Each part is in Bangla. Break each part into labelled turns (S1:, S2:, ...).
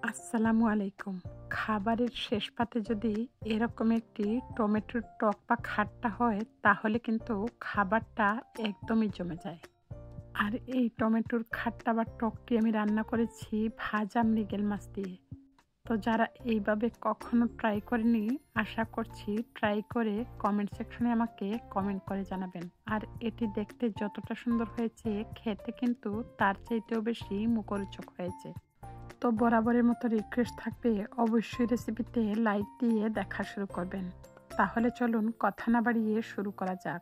S1: আসসালামু আলাইকুম। খাবারের শেষ পাতে যদি এরকম একটি টমেটোর টক বা খাট্টা হয় তাহলে কিন্তু খাবারটা একদমই জমে যায়। আর এই টমেটোর খাট্টা বা টকটি আমি রান্না করেছি ভাজা মৃগেল মাছ দিয়ে। তো যারা এইভাবে কখনো ট্রাই করেনি, আশা করছি ট্রাই করে কমেন্ট সেকশনে আমাকে কমেন্ট করে জানাবেন। আর এটি দেখতে যতটা সুন্দর হয়েছে, খেতে কিন্তু তার চাইতেও বেশি মুখরোচক হয়েছে। তো বরাবরের মতো রিকোয়েস্ট থাকবে, অবশ্যই রেসিপিতে লাইক দিয়ে দেখা শুরু করবেন। তাহলে চলুন কথা না বাড়িয়ে শুরু করা যাক।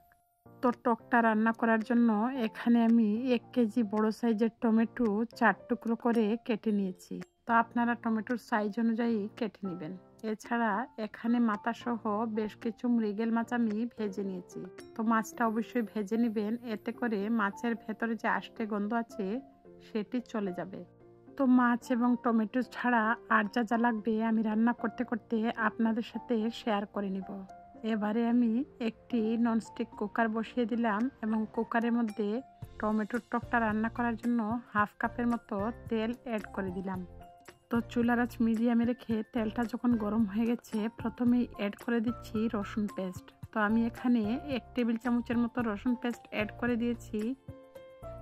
S1: তো টকটা রান্না করার জন্য এখানে আমি 1 কেজি বড় সাইজের টমেটো 4 টুকরো করে কেটে নিয়েছি। তো আপনারা টমেটোর সাইজ অনুযায়ী কেটে নেবেন। এছাড়া এখানে মাথা সহ বেশ কিছু মৃগেল মাছ আমি ভেজে নিয়েছি। তো মাছটা অবশ্যই ভেজে নেবেন, এতে করে মাছের ভেতরে যে আষ্টে গন্ধ আছে সেটি চলে যাবে। তো মাছ এবং টমেটো ছাড়া আর যা যা লাগবে আমি রান্না করতে করতে আপনাদের সাথে শেয়ার করে নিব। এবারে আমি একটি ননস্টিক কুকার বসিয়ে দিলাম এবং কুকারের মধ্যে টমেটোর টকটা রান্না করার জন্য 1/2 কাপের মতো তেল অ্যাড করে দিলাম। তো চুলার আঁচ মিডিয়ামে রেখে তেলটা যখন গরম হয়ে গেছে, প্রথমেই অ্যাড করে দিচ্ছি রসুন পেস্ট। তো আমি এখানে 1 টেবিল চামচের মতো রসুন পেস্ট অ্যাড করে দিয়েছি।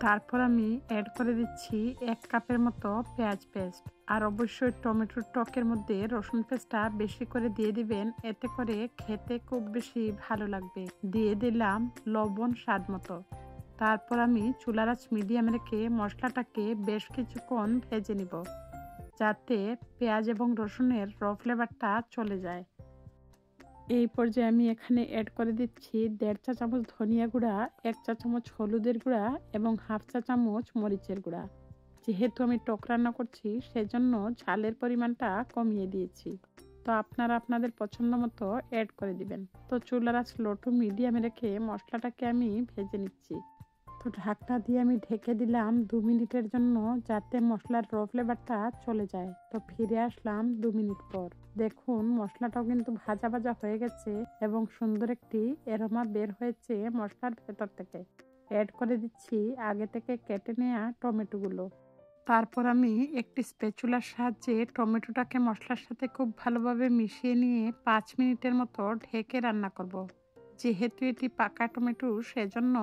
S1: তারপর আমি অ্যাড করে দিচ্ছি 1 কাপের মতো পেঁয়াজ পেস্ট। আর অবশ্যই টমেটোর টকের মধ্যে রসুন পেস্টটা বেশি করে দিয়ে দিবেন, এতে করে খেতে খুব বেশি ভালো লাগবে। দিয়ে দিলাম লবণ স্বাদ মতো। তারপর আমি চুলার আঁচ মিডিয়াম রেখে মশলাটাকে বেশ কিছুক্ষণ ভেজে নিব, যাতে পেঁয়াজ এবং রসুনের র ফ্লেভারটা চলে যায়। এই পর্যায়ে আমি এখানে অ্যাড করে দিচ্ছি 1.5 চা চামচ ধনিয়া গুঁড়া, 1 চা চামচ হলুদের গুঁড়া এবং 1/2 চা চামচ মরিচের গুঁড়া। যেহেতু আমি টক রান্না করছি সেজন্য ঝালের পরিমাণটা কমিয়ে দিয়েছি। তো আপনারা আপনাদের পছন্দ মতো অ্যাড করে দিবেন। তো চুলার আঁচ লো টু মিডিয়ামে রেখে মশলাটাকে আমি ভেজে নিচ্ছি। তো ঢাকনা দিয়ে আমি ঢেকে দিলাম 2 মিনিটের জন্য, যাতে মশলার র ফ্লেভারটা চলে যায়। তো ফিরে আসলাম 2 মিনিট পর। দেখুন মশলাটাও কিন্তু ভাজা ভাজা হয়ে গেছে এবং সুন্দর একটি অ্যারোমা বের হয়েছে মশলার ভেতর থেকে। অ্যাড করে দিচ্ছি আগে থেকে কেটে নেওয়া টমেটোগুলো। তারপর আমি একটি স্প্যাচুলার সাহায্যে টমেটোটাকে মশলার সাথে খুব ভালোভাবে মিশিয়ে নিয়ে 5 মিনিটের মতো ঢেকে রান্না করব। যেহেতু এটি পাকা টমেটো, সেজন্য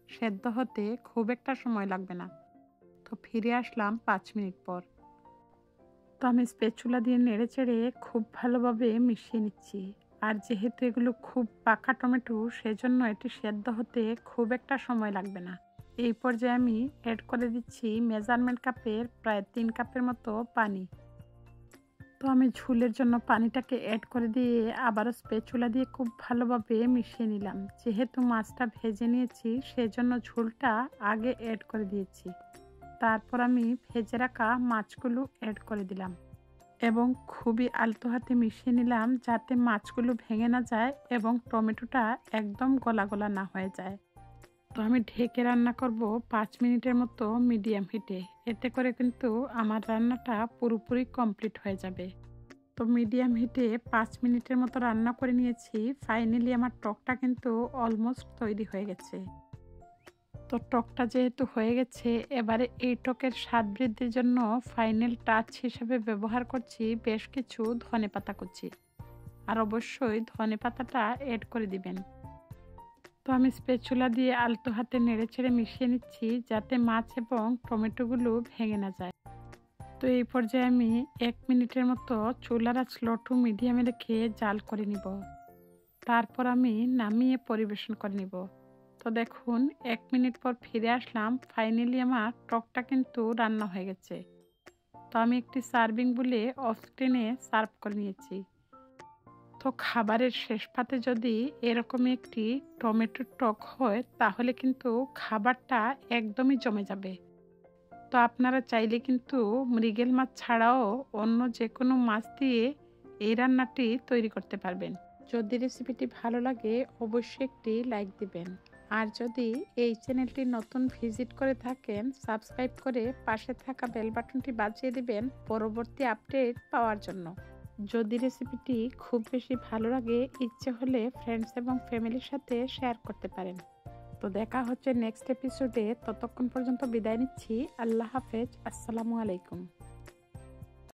S1: সেদ্ধ হতে খুব একটা সময় লাগবে না। তো ফিরে আসলাম 5 মিনিট পর। তো আমি স্প্যাচুলা দিয়ে নেড়েচেড়ে খুব ভালোভাবে মিশিয়ে নিচ্ছি। আর যেহেতু এগুলো খুব পাকা টমেটো, সেজন্য এটি সেদ্ধ হতে খুব একটা সময় লাগবে না। এই পর্যায়ে আমি অ্যাড করে দিচ্ছি মেজারমেন্ট কাপের প্রায় 3 কাপের মতো পানি। তো আমি ঝোলের জন্য পানিটাকে অ্যাড করে দিয়ে আবারও স্প্যাচুলা দিয়ে খুব ভালোভাবে মিশিয়ে নিলাম। যেহেতু মাছটা ভেজে নিয়েছি সেজন্য ঝোলটা আগে অ্যাড করে দিয়েছি। তারপর আমি ভেজে রাখা মাছগুলো অ্যাড করে দিলাম এবং খুবই আলতো হাতে মিশিয়ে নিলাম, যাতে মাছগুলো ভেঙে না যায় এবং টমেটোটা একদম গলা গলা না হয়ে যায়। তো আমি ঢেকে রান্না করব 5 মিনিটের মতো মিডিয়াম হিটে। এতে করে কিন্তু আমার রান্নাটা পুরোপুরি কমপ্লিট হয়ে যাবে। তো মিডিয়াম হিটে 5 মিনিটের মতো রান্না করে নিয়েছি। ফাইনালি আমার টকটা কিন্তু অলমোস্ট তৈরি হয়ে গেছে। তো টকটা যেহেতু হয়ে গেছে, এবারে এই টকের স্বাদ বৃদ্ধির জন্য ফাইনাল টাচ হিসেবে ব্যবহার করছি বেশ কিছু ধনেপাতা কুচি। আর অবশ্যই ধনেপাতাটা অ্যাড করে দিবেন। তো আমি স্প্যাচুলা দিয়ে আলতো হাতে নেড়েচেড়ে মিশিয়ে নিচ্ছি, যাতে মাছ এবং টমেটোগুলো ভেঙে না যায়। তো এই পর্যায়ে আমি 1 মিনিটের মতো চুলার আঁচ লো টু মিডিয়ামে রেখে জাল করে নিব। তারপর আমি নামিয়ে পরিবেশন করে নিব। তো দেখুন 1 মিনিট পর ফিরে আসলাম। ফাইনালি আমার টকটা কিন্তু রান্না হয়ে গেছে। তো আমি একটি সার্ভিং বলে অফ স্ক্রিনে সার্ভ করে নিয়েছি। তো খাবারের শেষ পাতে যদি এরকমই একটি টমেটোর টক হয় তাহলে কিন্তু খাবারটা একদমই জমে যাবে। তো আপনারা চাইলে কিন্তু মৃগেল মাছ ছাড়াও অন্য যে কোনো মাছ দিয়ে এই রান্নাটি তৈরি করতে পারবেন। যদি রেসিপিটি ভালো লাগে অবশ্যই একটি লাইক দিবেন। আর যদি এই চ্যানেলটি নতুন ভিজিট করে থাকেন, সাবস্ক্রাইব করে পাশে থাকা বেল বাটনটি বাজিয়ে দিবেন পরবর্তী আপডেট পাওয়ার জন্য। যদি রেসিপিটি খুব বেশি ভালো লাগে, ইচ্ছে হলে ফ্রেন্ডস এবং ফ্যামিলির সাথে শেয়ার করতে পারেন। তো দেখা হচ্ছে নেক্সট এপিসোডে। ততক্ষণ পর্যন্ত বিদায় নিচ্ছি। আল্লাহ হাফেজ। আসসালামু আলাইকুম।